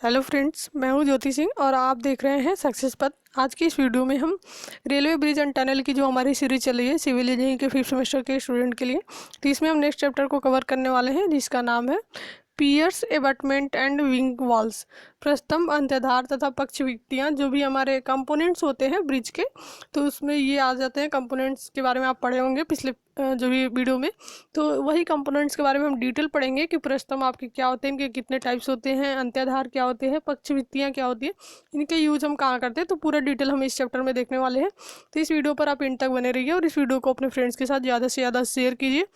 Hello friends, मैं हूं ज्योति सिंह और आप देख रहे हैं सक्सेस पथ। आज की इस वीडियो में हम रेलवे ब्रिज एंड टनल की जो हमारी सीरीज चल रही है सिविल इंजीनियरिंग के 5th सेमेस्टर के स्टूडेंट के लिए, तो इसमें हम नेक्स्ट चैप्टर को कवर करने वाले हैं जिसका नाम है piers abutment and wing walls. प्रस्तंभ, अंत्याधार तथा पक्ष भित्तियाँ जो भी हमारे कंपोनेंट्स होते हैं ब्रिज के, तो उसमें ये आ जाते हैं। कंपोनेंट्स के बारे में आप पढ़े होंगे पिछले जो भी वीडियो में, तो वही कंपोनेंट्स के बारे में हम डिटेल पढ़ेंगे कि प्रस्तंभ आपके क्या होते हैं, इनके कितने टाइप्स होते हैं, अंत्याधार क्या होते हैं, पक्ष भित्तियाँ क्या होती है, इनके यूज हम कहाँ करते हैं, तो पूरा डिटेल हम इस चैप्टर में देखने वाले हैं। तो इस वीडियो पर आप एंड तक बने रहिए और इस वीडियो को अपने फ्रेंड्स के साथ ज़्यादा से ज़्यादा शेयर कीजिए।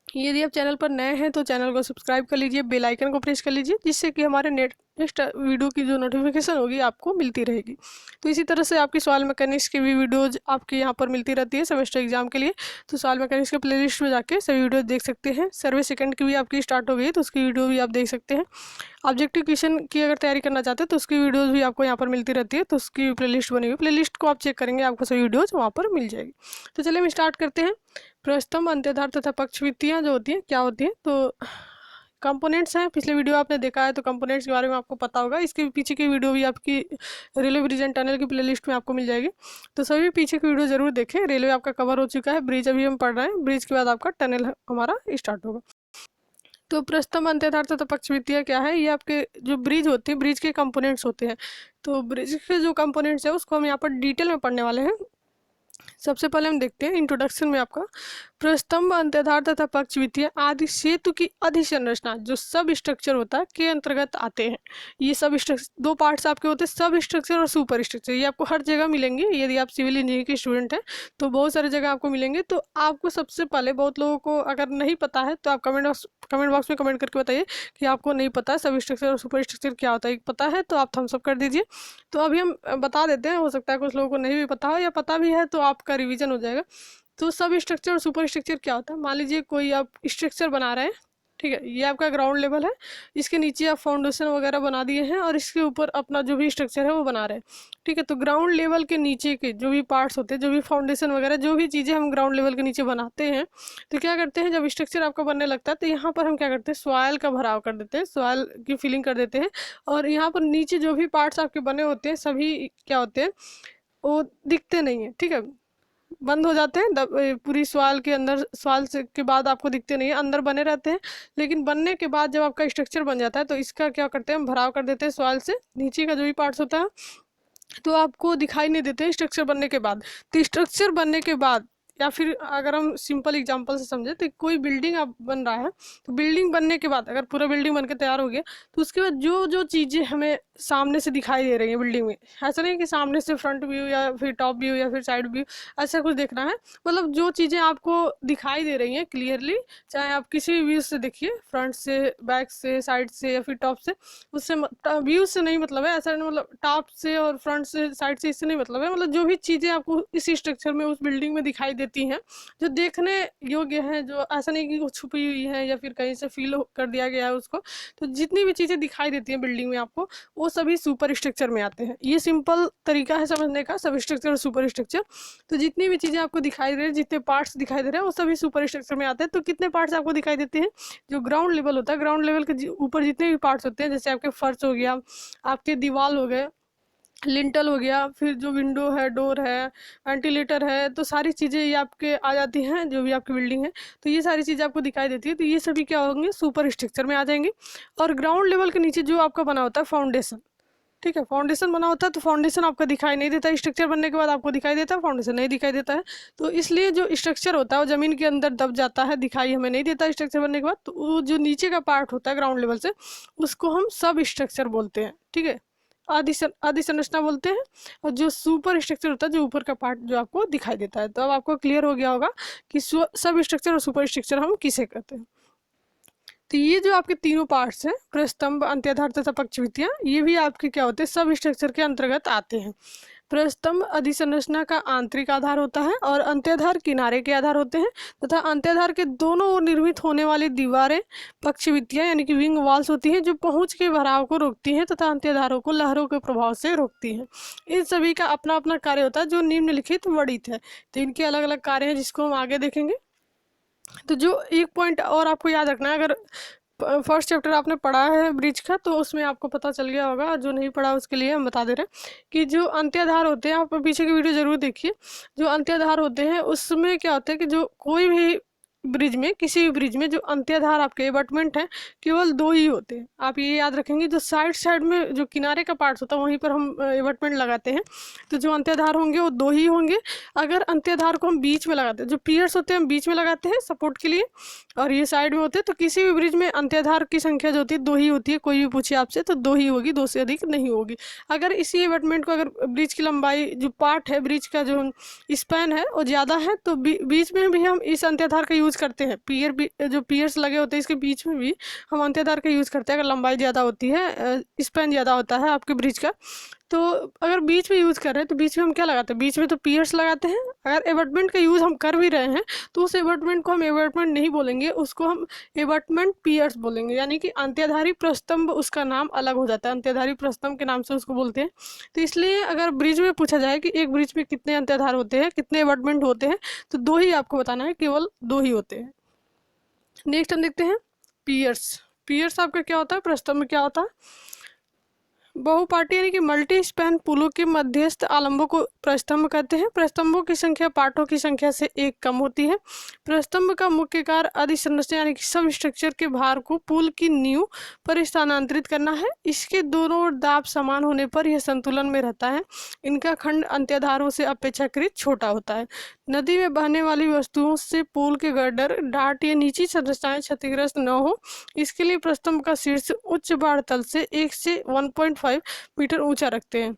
यदि आप चैनल पर नए हैं तो चैनल को सब्सक्राइब कर लीजिए, बेल आइकन को प्रेस कर लीजिए, जिससे कि हमारे नेक्स्ट वीडियो की जो नोटिफिकेशन होगी आपको मिलती रहेगी। तो इसी तरह से आपकी सॉइल मैकेनिक्स की भी वीडियोज आपके यहाँ पर मिलती रहती है सेमेस्टर एग्जाम के लिए। तो सॉइल मैकेनिक्स के प्लेलिस्ट में जाके सभी वीडियो देख सकते हैं। सर्वे सेकंड की भी आपकी स्टार्ट हो गई तो उसकी वीडियो भी आप देख सकते हैं। ऑब्जेक्टिव क्वेश्चन की अगर तैयारी करना चाहते हैं तो उसकी वीडियोज़ भी आपको यहाँ पर मिलती रहती है, तो उसकी प्लेलिस्ट बनी हुई, प्लेलिस्ट को आप चेक करेंगे आपको सभी वीडियोज़ वहाँ पर मिल जाएगी। तो चलिए हम स्टार्ट करते हैं। प्रस्तंभ, अंत्याधार तथा पक्ष भित्तियाँ जो होती हैं क्या होती हैं, तो कंपोनेंट्स हैं। पिछले वीडियो आपने देखा है तो कंपोनेंट्स के बारे में आपको पता होगा। इसके पीछे की वीडियो भी आपकी रेलवे ब्रिज एंड टनल की प्लेलिस्ट में आपको मिल जाएगी, तो सभी पीछे की वीडियो जरूर देखें। रेलवे आपका कवर हो चुका है, ब्रिज अभी हम पढ़ रहे हैं, ब्रिज के बाद आपका टनल हमारा स्टार्ट होगा। तो प्रस्तंभ, अंत्याधार तथा पक्ष भित्तियाँ क्या है, ये आपके जो ब्रिज होती है, ब्रिज के कंपोनेंट्स होते हैं। तो ब्रिज के जो कंपोनेंट्स है उसको हम यहाँ पर डिटेल में पढ़ने वाले हैं। सबसे पहले हम देखते हैं इंट्रोडक्शन में आपका प्रस्तंभ, अंत्याधार तथा पक्ष भित्तियाँ आदि सेतु की अधिसंरचना जो सब स्ट्रक्चर होता है के अंतर्गत आते हैं। ये सब स्ट्रक्चर दो पार्ट्स आपके होते हैं, सब स्ट्रक्चर और सुपर स्ट्रक्चर। ये आपको हर जगह मिलेंगे। यदि आप सिविल इंजीनियरिंग के स्टूडेंट हैं तो बहुत सारी जगह आपको मिलेंगे। तो आपको सबसे पहले, बहुत लोगों को अगर नहीं पता है तो आप कमेंट बॉक्स में कमेंट करके बताइए कि आपको नहीं पता है सब स्ट्रक्चर और सुपर स्ट्रक्चर क्या होता है। पता है तो आप थम्स अप कर दीजिए। तो अभी हम बता देते हैं, हो सकता है कुछ लोगों को नहीं भी पता हो, या पता भी है तो आपका रिवीजन हो जाएगा। तो सब स्ट्रक्चर और सुपर स्ट्रक्चर क्या होता है, मान लीजिए कोई आप स्ट्रक्चर बना रहे हैं, ठीक है, ये आपका ग्राउंड लेवल है, इसके नीचे आप फाउंडेशन वगैरह बना दिए हैं और इसके ऊपर अपना जो भी स्ट्रक्चर है वो बना रहे हैं, ठीक है। तो ग्राउंड लेवल के नीचे के जो भी पार्ट्स होते हैं, जो भी फाउंडेशन वगैरह जो भी चीज़ें हम ग्राउंड लेवल के नीचे बनाते हैं, तो क्या करते हैं, जब स्ट्रक्चर आपका बनने लगता है तो यहाँ पर हम क्या करते हैं, सॉइल का भराव कर देते हैं, सॉइल की फिलिंग कर देते हैं। और यहाँ पर नीचे जो भी पार्ट्स आपके बने होते हैं सभी क्या होते हैं, वो दिखते नहीं है, ठीक है, बंद हो जाते हैं। पूरी सॉइल के अंदर, सॉइल से के बाद आपको दिखते नहीं है, अंदर बने रहते हैं। लेकिन बनने के बाद जब आपका स्ट्रक्चर बन जाता है तो इसका क्या करते हैं, हम भराव कर देते हैं सॉइल से, नीचे का जो भी पार्ट्स होता है तो आपको दिखाई नहीं देते स्ट्रक्चर बनने के बाद। तो स्ट्रक्चर बनने के बाद, या फिर अगर हम सिंपल एग्जांपल से समझे तो कोई बिल्डिंग अब बन रहा है, तो बिल्डिंग बनने के बाद, अगर पूरा बिल्डिंग बनकर तैयार हो गया तो उसके बाद जो जो चीज़ें हमें सामने से दिखाई दे रही हैं बिल्डिंग में, ऐसा नहीं कि सामने से फ्रंट व्यू या फिर टॉप व्यू या फिर साइड व्यू ऐसा कुछ देखना है, मतलब जो चीज़ें आपको दिखाई दे रही हैं क्लियरली, चाहे आप किसी भी व्यू से देखिए, फ्रंट से, बैक से, साइड से या फिर टॉप से, उससे व्यू से नहीं मतलब है, ऐसा नहीं, मतलब टॉप से और फ्रंट से, साइड से, इससे नहीं मतलब है, मतलब जो भी चीज़ें आपको इस स्ट्रक्चर में, उस बिल्डिंग में दिखाई देती हैं, जो देखने योग्य हैं, जो ऐसा नहीं कि वो छुपी हुई है या फिर कहीं से फील कर दिया गया है उसको, तो जितनी भी चीज़ें दिखाई देती हैं बिल्डिंग में आपको, वो सभी सुपर स्ट्रक्चर में आते हैं। ये सिंपल तरीका है समझने का, सब स्ट्रक्चर और सुपर स्ट्रक्चर। तो जितनी भी चीज़ें आपको दिखाई दे रही है, जितने पार्ट्स दिखाई दे रहे हैं वो सभी सुपर स्ट्रक्चर में आते हैं। तो कितने पार्ट्स आपको दिखाई देते हैं, जो ग्राउंड लेवल होता है, ग्राउंड लेवल के ऊपर जितने भी पार्ट्स होते हैं, जैसे आपके फर्श हो गया, आपके दीवार हो गए, लिंटल हो गया, फिर जो विंडो है, डोर है, वेंटिलेटर है, तो सारी चीज़ें ये आपके आ जाती हैं, जो भी आपकी बिल्डिंग है, तो ये सारी चीज़ें आपको दिखाई देती है। तो ये सभी क्या होंगे, सुपर स्ट्रक्चर में आ जाएंगे। और ग्राउंड लेवल के नीचे जो आपका बना होता है फाउंडेशन, ठीक है, फाउंडेशन बना होता है, तो फाउंडेशन आपका दिखाई नहीं देता, स्ट्रक्चर बनने के बाद आपको दिखाई देता है, फाउंडेशन नहीं दिखाई देता है। तो इसलिए जो स्ट्रक्चर होता है वो ज़मीन के अंदर दब जाता है, दिखाई हमें नहीं देता स्ट्रक्चर बनने के बाद। तो वो जो नीचे का पार्ट होता है ग्राउंड लेवल से, उसको हम सब स्ट्रक्चर बोलते हैं, ठीक है, आदि संरचना बोलते हैं। और जो सुपर स्ट्रक्चर होता है, जो ऊपर का पार्ट जो आपको दिखाई देता है। तो अब आपको क्लियर हो गया होगा कि सब स्ट्रक्चर और सुपर स्ट्रक्चर हम किसे कहते हैं। तो ये जो आपके तीनों पार्ट्स हैं, प्रस्तंभ, अंत्याधार तथा पक्ष भित्तियाँ, ये भी आपके क्या होते हैं, सब स्ट्रक्चर के अंतर्गत आते हैं। प्रस्तंभ अधिसंरचना का आंतरिक आधार होता है और अंत्याधार किनारे के आधार होते हैं, तथा अंत्याधार के दोनों ओर निर्मित होने वाली दीवारें पक्ष भित्तियाँ यानी कि विंग वॉल्स होती हैं, जो पहुंच के भराव को रोकती हैं तथा अंत्याधारों को लहरों के प्रभाव से रोकती हैं। इन सभी का अपना अपना कार्य होता है जो निम्नलिखित वर्णित है। तो इनके अलग अलग कार्य हैं जिसको हम आगे देखेंगे। तो जो एक पॉइंट और आपको याद रखना है, अगर फर्स्ट चैप्टर आपने पढ़ा है ब्रिज का, तो उसमें आपको पता चल गया होगा। जो नहीं पढ़ा उसके लिए हम बता दे रहे हैं कि जो अंत्याधार होते हैं, आप पीछे की वीडियो जरूर देखिए। जो अंत्याधार होते हैं उसमें क्या होता है कि जो कोई भी ब्रिज में, किसी भी ब्रिज में जो अंत्याधार आपके एबटमेंट है केवल 2 ही होते हैं। आप ये याद रखेंगे, जो साइड में जो किनारे का पार्ट होता है वहीं पर हम एबटमेंट लगाते हैं, तो जो अंत्याधार होंगे वो 2 ही होंगे। अगर अंत्याधार को हम बीच में लगाते हैं, जो पियर्स होते हैं हम बीच में लगाते हैं सपोर्ट के लिए, और ये साइड में होते हैं, तो किसी भी ब्रिज में अंत्याधार की संख्या जो होती है 2 ही होती है। कोई भी पूछे आपसे तो 2 ही होगी, 2 से अधिक नहीं होगी। अगर इसी एबटमेंट को, अगर ब्रिज की लंबाई जो पार्ट है, ब्रिज का जो स्पैन है वो ज़्यादा है, तो बीच में भी हम इस अंत्याधार का यूज़ करते हैं। जो पियर्स लगे होते हैं इसके बीच में भी हम अंत्याधार का यूज़ करते हैं अगर लंबाई ज़्यादा होती है, स्पैन ज़्यादा होता है आपके ब्रिज का। तो अगर बीच में यूज़ कर रहे हैं तो बीच में हम क्या लगाते हैं, बीच में तो पियर्स लगाते हैं। अगर एबटमेंट का यूज़ हम कर भी रहे हैं तो उस एबटमेंट को हम एबटमेंट नहीं बोलेंगे, उसको हम एबटमेंट पियर्स बोलेंगे, यानी कि अंत्याधारी प्रस्तंभ उसका नाम अलग हो जाता है। अंत्याधारी प्रस्तंभ के नाम से उसको बोलते हैं। तो इसलिए अगर ब्रिज में पूछा जाए कि एक ब्रिज में कितने अंत्याधार होते हैं, कितने एबटमेंट होते हैं, तो 2 ही आपको बताना है, केवल 2 ही होते हैं। नेक्स्ट हम देखते हैं पियर्स। पियर्स आपका क्या होता है, प्रस्तंभ क्या होता है। बहुपार्टी यानी कि मल्टी स्पैन पुलों के मध्यस्थ आलंबों को प्रस्तंभ कहते हैं। प्रस्तंभों की संख्या पार्टों की संख्या से 1 कम होती है। प्रस्तंभ का मुख्य कार्य अधिसंरचना यानी कि सब स्ट्रक्चर के भार को पुल की नींव पर स्थानांतरित करना है। इसके दोनों ओर दाब समान होने पर यह संतुलन में रहता है। इनका खंड अंत्याधारों से अपेक्षाकृत छोटा होता है। नदी में बहने वाली वस्तुओं से पुल के गर्डर, डाट या निचली संरचनाएं क्षतिग्रस्त न हो, इसके लिए प्रस्तंभ का शीर्ष उच्च बाढ़ तल से 1 से 1.5 मीटर ऊंचा रखते हैं।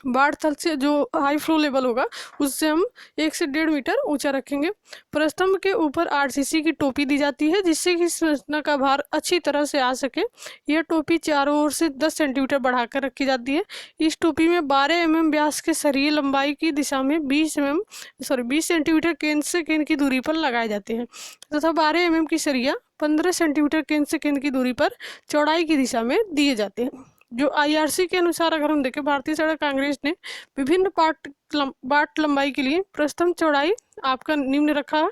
बाढ़ तल से जो हाई फ्लो लेवल होगा उससे हम 1 से 1.5 मीटर ऊंचा रखेंगे। प्रस्तंभ के ऊपर आरसीसी की टोपी दी जाती है जिससे कि संरचना का भार अच्छी तरह से आ सके। यह टोपी चारों ओर से 10 सेंटीमीटर बढ़ाकर रखी जाती है। इस टोपी में 12 mm व्यास के सरिये लंबाई की दिशा में 20 सेंटीमीटर केंद्र से केंद्र की दूरी पर लगाए जाते हैं तथा 12 mm की सरिया 15 सेंटीमीटर केंद्र से केंद्र की दूरी पर चौड़ाई की दिशा में दिए जाते हैं। जो IRC के अनुसार अगर हम देखें, भारतीय सड़क कांग्रेस ने विभिन्न बाट लंबाई के लिए प्रस्तंभ चौड़ाई आपका निम्न रखा है।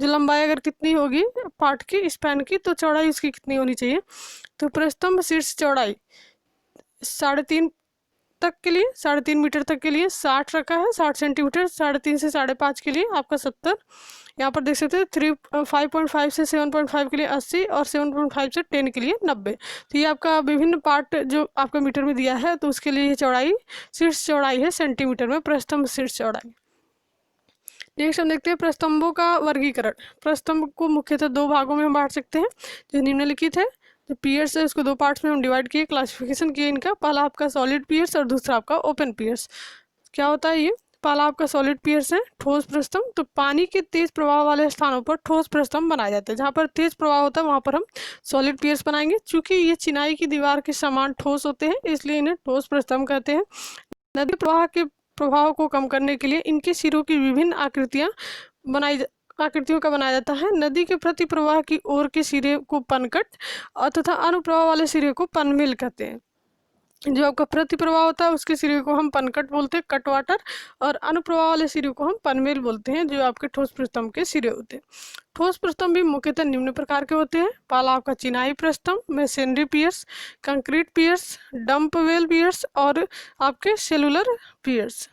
जो लंबाई अगर कितनी होगी पार्ट की, स्पैन की, तो चौड़ाई उसकी कितनी होनी चाहिए। तो प्रस्तंभ शीर्ष चौड़ाई 3.5 तक के लिए, 3.5 मीटर तक के लिए 60 रखा है, 60 सेंटीमीटर। 3.5 से 5.5 के लिए आपका 70। यहाँ पर देख सकते हैं 5.5 से 7.5 के लिए 80 और 7.5 से 10 के लिए 90। तो ये आपका विभिन्न पार्ट जो आपका मीटर में दिया है, तो उसके लिए ये चौड़ाई, शीर्ष चौड़ाई है सेंटीमीटर में, प्रस्तंभ शीर्ष चौड़ाई। नेक्स्ट हम देखते हैं प्रस्तंभों का वर्गीकरण। प्रस्तंभ को मुख्यतः 2 भागों में हम बांट सकते हैं जो निम्नलिखित है। जो पियर्स है उसको 2 पार्ट्स में हम डिवाइड किए, क्लासिफिकेशन किए इनका। पहला आपका सॉलिड पियर्स और दूसरा आपका ओपन पियर्स। क्या होता है ये? पहला आपका सॉलिड पियर्स है ठोस प्रस्तंभ। तो पानी के तेज प्रवाह वाले स्थानों पर ठोस प्रस्तंभ बनाए जाते हैं। जहाँ पर तेज प्रवाह होता है वहाँ पर हम सॉलिड पियर्स बनाएंगे। चूंकि ये चिनाई की दीवार के समान ठोस होते हैं इसलिए इन्हें ठोस प्रस्तंभ कहते हैं। नदी प्रवाह के प्रभाव को कम करने के लिए इनके सिरों की विभिन्न आकृतियों का बनाया जाता है। नदी के प्रति प्रवाह की ओर के सिरे को पनकट और तथा अनुप्रवाह वाले सिरे को पनमिल कहते हैं। जो आपका प्रति प्रवाह होता है उसके सिरे को हम पनकट बोलते हैं, कट वाटर, और अनुप्रवाह वाले सिरे को हम पनमिल बोलते हैं, जो आपके ठोस प्रस्तंभ के सिरे होते हैं। ठोस प्रस्तंभ भी मुख्यतः निम्न प्रकार के होते हैं। पहला आपका चिनाई प्रस्तंभ, masonry piers, concrete piers, dump well piers और आपके सेलुलर पियर्स।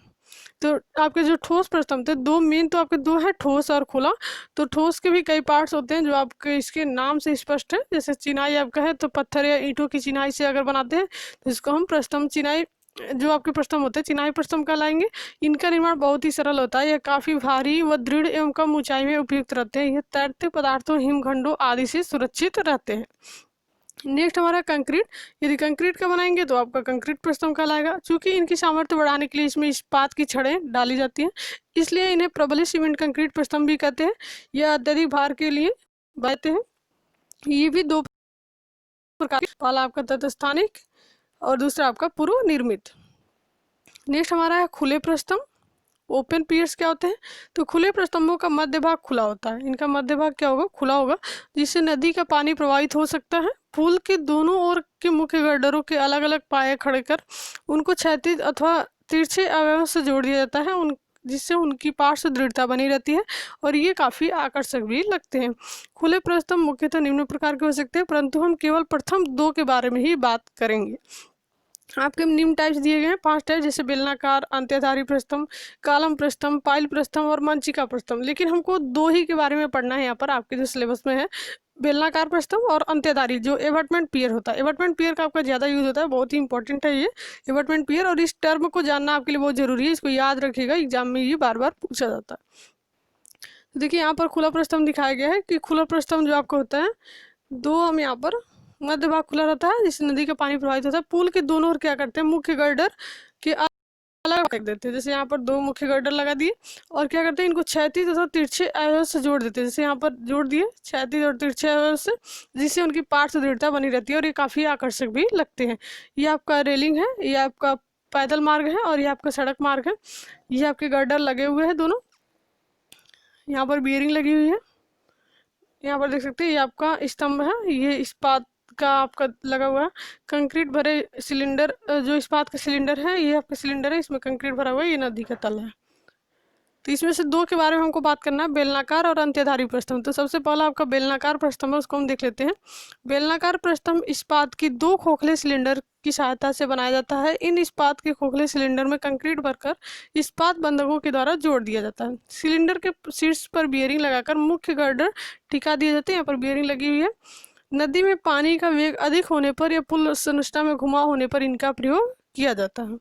तो आपके जो ठोस प्रस्तंभ थे, 2 मेन तो आपके 2 है, ठोस और खुला। तो ठोस के भी कई पार्ट्स होते हैं जो आपके इसके नाम से स्पष्ट है। जैसे चिनाई आपका है तो पत्थर या ईंटों की चिनाई से अगर बनाते हैं तो इसको हम प्रस्तंभ चिनाई, जो आपके प्रस्तंभ होते हैं चिनाई प्रस्तंभ कहलाएंगे। इनका निर्माण बहुत ही सरल होता है। यह काफ़ी भारी व दृढ़ एवं कम ऊंचाई में उपयुक्त रहते हैं। यह तैरते पदार्थों, हिमखंडों आदि से सुरक्षित रहते हैं। नेक्स्ट हमारा कंक्रीट। यदि कंक्रीट का बनाएंगे तो आपका कंक्रीट प्रस्तंभ कहलाएगा। चूंकि इनकी सामर्थ्य बढ़ाने के लिए इसमें इस्पात की छड़ें डाली जाती हैं इसलिए इन्हें प्रबलित सीमेंट कंक्रीट प्रस्तंभ भी कहते हैं। यह अत्यधिक भार के लिए बनाते हैं। ये भी 2 प्रकार, पहला आपका तत्स्थानिक और दूसरा आपका पूर्व निर्मित। नेक्स्ट हमारा है खुले प्रस्तंभ। ओपन पियर्स क्या होते हैं? तो खुले प्रस्तंभों का मध्य भाग खुला होता है। इनका मध्य भाग क्या होगा? खुला होगा, जिससे नदी का पानी प्रवाहित हो सकता है। पुल के दोनों ओर के मुख्य गर्डरों के अलग अलग पाए खड़े कर उनको क्षैतिज अथवा तिरछे अवयवों से जोड़ दिया जाता है। जिससे उनकी पार्श्व दृढ़ता बनी रहती है और ये काफ़ी आकर्षक भी लगते हैं। खुले प्रस्तम मुख्यतः निम्न प्रकार के हो सकते हैं, परंतु हम केवल प्रथम 2 के बारे में ही बात करेंगे। आपके निम्न टाइप्स दिए गए हैं 5 टाइप, जैसे बेलनाकार, अंत्यधारी प्रस्तम, कालम प्रस्तम, पाइल प्रस्तम और मंचिका प्रस्तम। लेकिन हमको 2 ही के बारे में पढ़ना है यहाँ पर आपके जो सिलेबस में है, बेलनाकार प्रस्तम और अंत्यधारी जो एबटमेंट पियर होता है। एबटमेंट पियर का आपका ज़्यादा यूज होता है, बहुत ही इंपॉर्टेंट है ये एबटमेंट पियर, और इस टर्म को जानना आपके लिए बहुत जरूरी है, इसको याद रखिएगा, एग्जाम में ये बार बार पूछा जाता है। तो देखिए यहाँ पर खुला प्रस्तम दिखाया गया है कि खुला प्रस्तम जो आपका होता है, 2 हम यहाँ पर मध्य भाग खुला रहता है जिससे नदी का पानी प्रवाहित होता है। पुल के दोनों ओर क्या करते हैं, मुख्य गर्डर के अलग कर देते हैं। जैसे यहाँ पर 2 मुख्य गर्डर लगा दिए और क्या करते हैं, इनको क्षैतिज तथा तिरछे अवयव से जोड़ देते हैं। जैसे यहाँ पर जोड़ दिए क्षैतिज और तिरछे अवयव से, जिससे उनकी पार्श्व दृढ़ता बनी रहती है और ये काफ़ी आकर्षक भी लगते हैं। ये आपका रेलिंग है, ये आपका पैदल मार्ग है और ये आपका सड़क मार्ग है। ये आपके गर्डर लगे हुए हैं दोनों, यहाँ पर बियरिंग लगी हुई है। यहाँ पर देख सकते हैं ये आपका स्तंभ है, ये इस्पात का आपका लगा हुआ है। कंक्रीट भरे सिलेंडर, जो इस्पात का सिलेंडर है ये आपका सिलेंडर है, इसमें कंक्रीट भरा हुआ है, ये नदी का तल है। तो इसमें से 2 के बारे में हमको बात करना है, बेलनाकार और अंत्यधारी प्रस्तम। तो सबसे पहला आपका बेलनाकार प्रस्तम है, उसको हम देख लेते हैं। बेलनाकार प्रस्तम इस्पात की 2 खोखले सिलेंडर की सहायता से बनाया जाता है। इन इस्पात के खोखले सिलेंडर में कंक्रीट भरकर इस्पात बंधकों के द्वारा जोड़ दिया जाता है। सिलेंडर के शीर्ष पर बियरिंग लगाकर मुख्य गर्डर टिका दिए जाते हैं। यहाँ पर बियरिंग लगी हुई है। नदी में पानी का वेग अधिक होने पर या पुल संरचना में घुमाव होने पर इनका प्रयोग किया जाता है।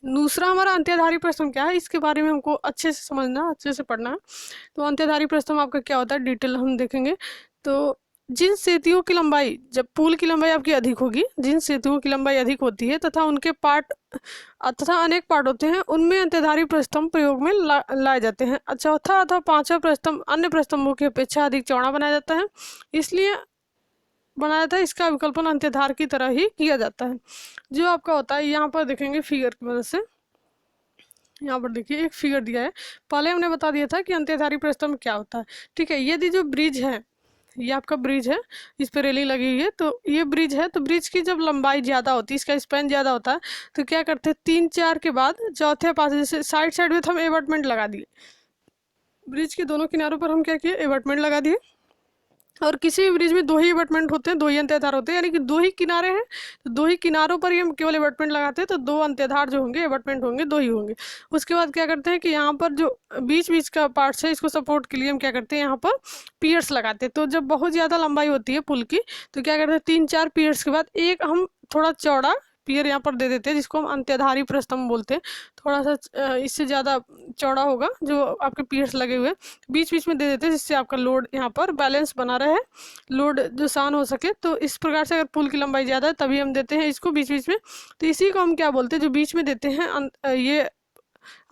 दूसरा हमारा अंत्यधारी प्रस्तम क्या है, इसके बारे में हमको अच्छे से समझना, अच्छे से पढ़ना है। तो अंत्यधारी प्रस्तम आपका क्या होता है, डिटेल हम देखेंगे। तो जिन सेतुओं की लंबाई, जब पुल की लंबाई आपकी अधिक होगी, जिन सेतुओं की लंबाई अधिक होती है तथा उनके पार्ट तथा अनेक पार्ट होते हैं, उनमें अंत्यधारी प्रस्तम प्रयोग में लाए जाते हैं। चौथा अथवा 5वां प्रस्तम अन्य प्रस्तंभों की अपेक्षा अधिक चौड़ा बनाया जाता है, इसलिए बनाया था। इसका विकल्पन अंत्यधार की तरह ही किया जाता है। जो आपका होता है, यहाँ पर देखेंगे फिगर की मदद से, यहाँ पर देखिए एक फिगर दिया है। पहले हमने बता दिया था कि अंत्यधारी प्रस्तम क्या होता है, ठीक है। यदि जो ब्रिज है, ये आपका ब्रिज है, इस पर रेलिंग लगी हुई है, तो ये ब्रिज है, तो ब्रिज की जब लंबाई ज़्यादा होती है, इसका स्पैन ज़्यादा होता है, तो क्या करते हैं 3-4 के बाद चौथे पास, जैसे साइड साइड में हम एबटमेंट लगा दिए, ब्रिज के दोनों किनारों पर हम क्या किए, एबटमेंट लगा दिए। और किसी भी ब्रिज में 2 ही एबटमेंट होते हैं, 2 ही अंत्यधार होते हैं, यानी कि 2 ही किनारे हैं, तो 2 ही किनारों पर ही हम केवल एबटमेंट लगाते हैं, तो 2 अंत्यधार जो होंगे, एबटमेंट होंगे 2 ही होंगे। उसके बाद क्या करते हैं कि यहाँ पर जो बीच बीच का पार्ट्स है, इसको सपोर्ट के लिए हम क्या करते हैं, यहाँ पर पियर्स लगाते हैं। तो जब बहुत ज़्यादा लंबाई होती है पुल की, तो क्या करते हैं 3-4 पियर्स के बाद एक हम थोड़ा चौड़ा पियर यहाँ पर दे देते हैं, जिसको हम अंत्यधारी प्रस्तम बोलते हैं। थोड़ा सा इससे ज़्यादा चौड़ा होगा जो आपके पियर्स लगे हुए बीच बीच में दे देते हैं, जिससे आपका लोड यहाँ पर बैलेंस बना रहे, लोड जो सहन हो सके। तो इस प्रकार से अगर पुल की लंबाई ज़्यादा है तभी हम देते हैं इसको बीच बीच में। तो इसी को हम क्या बोलते हैं, जो बीच में देते हैं ये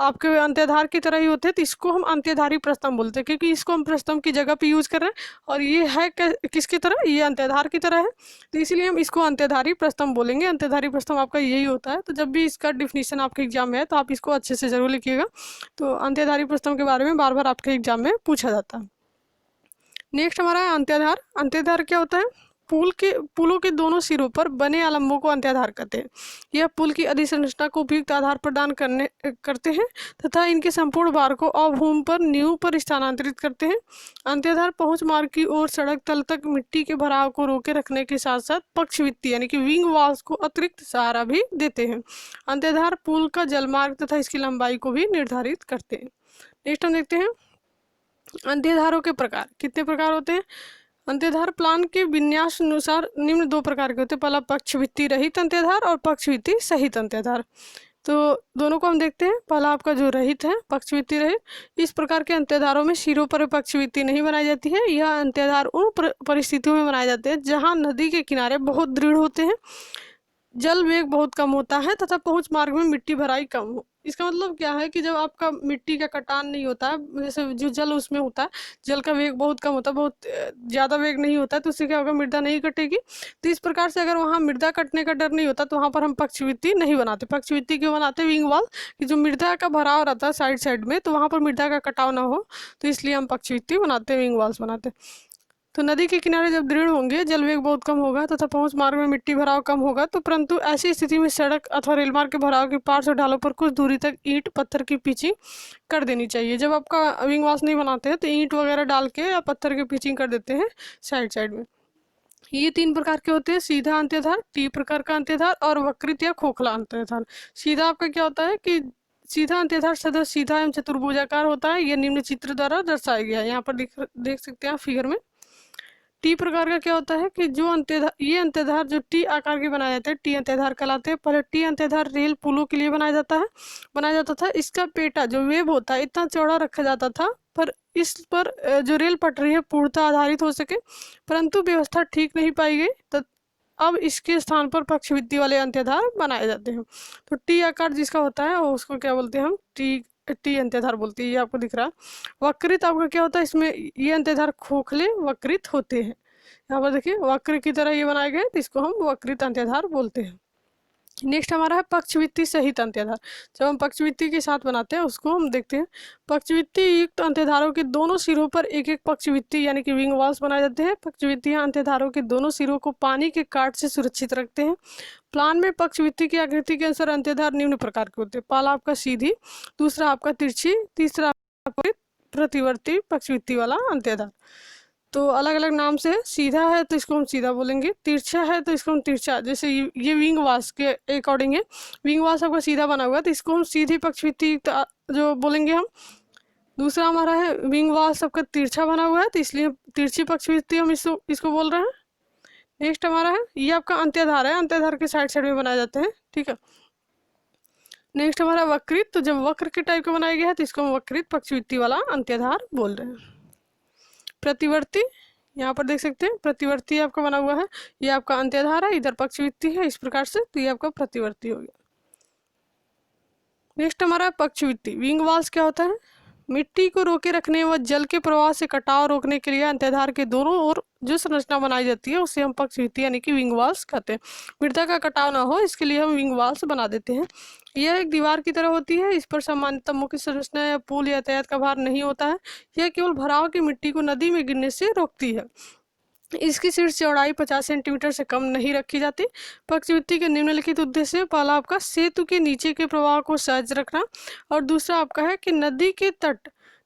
आपके अंत्यधार की तरह ही होते हैं, तो इसको हम अंत्यधारी प्रस्तम बोलते हैं, क्योंकि इसको हम प्रस्तम की जगह पे यूज कर रहे हैं और ये है किसकी तरह, ये अंत्यधार की तरह है, तो इसीलिए हम इसको अंत्यधारी प्रस्तम बोलेंगे। अंत्यधारी प्रस्तम आपका यही होता है। तो जब भी इसका डिफिनीशन आपके एग्जाम में है तो आप इसको अच्छे से जरूर लिखिएगा। तो अंत्यधारी प्रस्तम के बारे में बार बार आपके एग्जाम में पूछा जाता है। नेक्स्ट हमारा है अंत्याधार। अंत्याधार क्या होता है, पुलों के दोनों सिरों पर बने आलम्बों को अंत्याधार कहते हैं। यह पुल की अधिसंरचना को उपयुक्त आधार प्रदान करते हैं तथा इनके संपूर्ण भार को अवभूमि पर नींव पर स्थानांतरित करते हैं। अंत्याधार पहुंच मार्ग की ओर सड़क तल तक मिट्टी के भराव को रोके रखने के साथ साथ पक्षवित्ती यानी कि विंग वॉल्स को अतिरिक्त सहारा भी देते हैं। अंत्याधार पुल का जलमार्ग तथा इसकी लंबाई को भी निर्धारित करते हैं। नेक्स्ट हम देखते हैं अंत्याधारों के प्रकार। कितने प्रकार होते हैं, अंत्याधार प्लान के विन्यास अनुसार निम्न 2 प्रकार के होते हैं। पहला पक्षवित्ती रहित अंत्याधार और पक्षवित्ती सहित अंत्याधार। तो दोनों को हम देखते हैं। पहला आपका जो रहित है, पक्षवित्ती रहित, इस प्रकार के अंत्याधारों में सिरों पर पक्षवित्ती नहीं बनाई जाती है। यह अंत्याधार उन परिस्थितियों में बनाए जाते हैं जहाँ नदी के किनारे बहुत दृढ़ होते हैं, जल वेग बहुत कम होता है तथा पहुंच मार्ग में मिट्टी भराई कम हो। इसका मतलब क्या है कि जब आपका मिट्टी का कटान नहीं होता है, जैसे जो जल उसमें होता है, जल का वेग बहुत कम होता है, बहुत ज़्यादा वेग नहीं होता है, तो उससे क्या होगा, मृदा नहीं कटेगी। तो इस प्रकार से अगर वहाँ मृदा कटने का डर नहीं होता तो वहाँ पर हम पक्षवित्ती नहीं बनाते। पक्षवित्ती क्यों बनाते, विंग वॉल कि जो मृदा का भराव रहता है साइड साइड में, तो वहाँ पर मृदा का कटाव ना हो, तो इसलिए हम पक्षवित्ती बनाते, विंग वॉल्स बनाते। तो नदी के किनारे जब दृढ़ होंगे, जल वेग बहुत कम होगा तथा पहुंच मार्ग में मिट्टी भराव कम होगा, तो परंतु ऐसी स्थिति में सड़क अथवा रेल मार्ग के भराव के पार्श्व और ढालों पर कुछ दूरी तक ईंट पत्थर की पिचिंग कर देनी चाहिए। जब आपका विंग वाल्स नहीं बनाते हैं तो ईंट वगैरह डाल के या पत्थर की पिचिंग कर देते हैं साइड साइड में। ये 3 प्रकार के होते हैं, सीधा अंत्यधार, टी प्रकार का अंत्यधार और वक्रित या खोखला अंत्यधार। सीधा आपका क्या होता है कि सीधा अंत्यधार सदा सीधा एवं चतुर्भुजाकार होता है। यह निम्न चित्र द्वारा दर्शाया गया है, यहाँ पर देख सकते हैं फिगर में। टी प्रकार का क्या होता है कि जो अंत्यधार, ये अंत्यधार जो टी आकार के बनाए जाते हैं टी अंत्यधार कहलाते हैं। पहले टी अंत्यधार रेल पुलों के लिए बनाया जाता था। इसका पेटा जो वेब होता है इतना चौड़ा रखा जाता था पर इस पर जो रेल पटरी है पूर्णतः आधारित हो सके, परंतु व्यवस्था ठीक नहीं पाई गई, तो अब इसके स्थान पर पक्षवित्ती वाले अंत्यधार बनाए जाते हैं। तो टी आकार जिसका होता है वो उसको क्या बोलते हैं हम, टी अंत्यधार बोलते हैं। ये आपको दिख रहा है। वक्रित आपका क्या होता है, इसमें ये अंत्यधार खोखले वक्रित होते हैं। यहाँ पर देखिए वक्र की तरह ये बनाए गए, तो इसको हम वक्रित अंत्यधार बोलते हैं। नेक्स्ट हमारा है पक्षवित्ती सहित अंत्यधार। जब हम पक्षवित्ती के साथ बनाते हैं उसको हम देखते हैं। पक्षवित्ती युक्त अंत्यधारों के दोनों सिरों पर एक एक पक्षवित्ती यानी कि विंग वाल्स बनाए जाते हैं। पक्षवित्ती अंत्यधारों के दोनों सिरों को पानी के काट से सुरक्षित रखते हैं। प्लान में पक्षवित्ती की आकृति के अनुसार अंत्यधार निम्न प्रकार के होते हैं। पहला आपका सीधी, दूसरा आपका तिरछी, तीसरा आपका प्रतिवर्ती पक्षवित्ती वाला अंत्यधार। तो अलग अलग नाम से है। सीधा है तो इसको हम सीधा बोलेंगे, तिरछा है तो इसको हम तिरछा, जैसे ये विंग वाल्स के अकॉर्डिंग है। विंग वाल्स आपका सीधा बना हुआ है तो इसको हम सीधी पक्षवित्ती जो बोलेंगे हम। दूसरा हमारा है विंग वाल्स सबका तिरछा बना हुआ है तो इसलिए तिरछी पक्षवित्ती हम इसको बोल रहे हैं। नेक्स्ट हमारा है, ये आपका अंत्यधार है, अंत्यधार के साइड साइड में बनाए जाते हैं, ठीक है। नेक्स्ट हमारा वक्रित, तो जब वक्र के टाइप का बनाया गया है तो इसको हम वक्रित पक्षवित्ती वाला अंत्यधार बोल रहे हैं। प्रतिवर्ती, यहाँ पर देख सकते हैं प्रतिवर्ती आपका बना हुआ है, ये आपका अंत्यधार है, इधर पक्षवित्ती है इस प्रकार से, तो ये आपका प्रतिवर्ती हो गया। नेक्स्ट हमारा पक्षवित्ती। विंग वाल्स क्या होता है, मिट्टी को रोके रखने व जल के प्रवाह से कटाव रोकने के लिए अंत्यधार के दोनों ओर जो संरचना बनाई जाती है उसे हम पक्षवित्ती यानी कि विंग वाल्स कहते हैं। मृदा का कटाव ना हो इसके लिए हम विंग वाल्स बना देते हैं। यह एक दीवार की तरह होती है, इस पर सामान्यतः मुख्य संरचना या पुल यातायात का भार नहीं होता है। यह केवल भराव की मिट्टी को नदी में गिरने से रोकती है। इसकी शीर्ष चौड़ाई 50 सेंटीमीटर से कम नहीं रखी जाती। पक्षवित्ती के निम्नलिखित उद्देश्य, पहला आपका सेतु के नीचे के प्रवाह को सहज रखना और दूसरा आपका है कि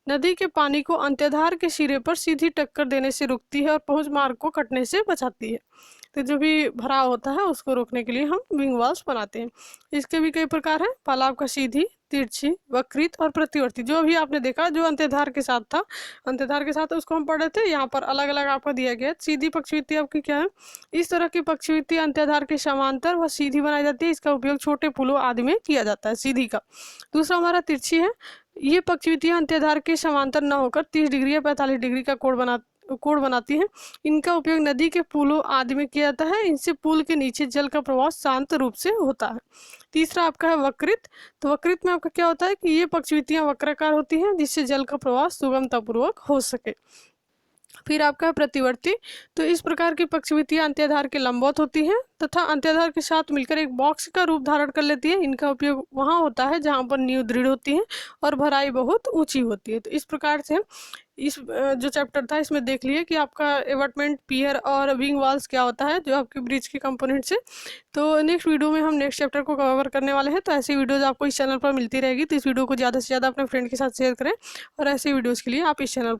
नदी के पानी को अंत्यधार के सिरे पर सीधी टक्कर देने से रोकती है और पहुंच मार्ग को कटने से बचाती है। तो जो भी भराव होता है उसको रोकने के लिए हम विंग वाल्स बनाते हैं। इसके भी कई प्रकार हैं, पहला आपका सीधी, तिरछी, वक्रित और प्रतिवर्ती। जो अभी आपने देखा जो अंत्यधार के साथ था, अंत्यधार के साथ उसको हम पढ़ रहे थे, यहाँ पर अलग अलग आपका दिया गया है। सीधी पक्षवित्ती आपकी क्या है, इस तरह की पक्षवित्ती अंत्यधार के समांतर व सीधी बनाई जाती है। इसका उपयोग छोटे पुलों आदि में किया जाता है, सीधी का। दूसरा हमारा तिरछी है, ये पक्षवित्तियां अंत्यधार के समांतर न होकर 30 डिग्री या 45 डिग्री का कोण बनाती हैं। इनका उपयोग नदी के पुलों आदि में किया जाता है। इनसे पुल के नीचे जल का प्रवाह शांत रूप से होता है। तीसरा आपका है वक्रित। तो वक्रित में आपका क्या होता है कि ये पक्षवित्तियां वक्राकार होती हैं जिससे जल का प्रवाह सुगमतापूर्वक हो सके। फिर आपका है प्रतिवर्ती। तो इस प्रकार की पक्षवित्तियां अंत्याधार के लंबवत होती हैं तथा अंत्याधार के साथ मिलकर एक बॉक्स का रूप धारण कर लेती है। इनका उपयोग वहां होता है जहां पर नींव दृढ़ होती है और भराई बहुत ऊंची होती है। तो इस प्रकार से इस जो चैप्टर था इसमें देख लिए कि आपका एबटमेंट, पियर और विंग वॉल्स क्या होता है, जो आपके ब्रिज के कंपोनेंट्स है। तो नेक्स्ट वीडियो में हम नेक्स्ट चैप्टर को कवर करने वाले हैं। तो ऐसी वीडियोस आपको इस चैनल पर मिलती रहेगी। तो इस वीडियो को ज़्यादा से ज़्यादा अपने फ्रेंड के साथ शेयर करें और ऐसे वीडियोज़ के लिए आप इस चैनल पर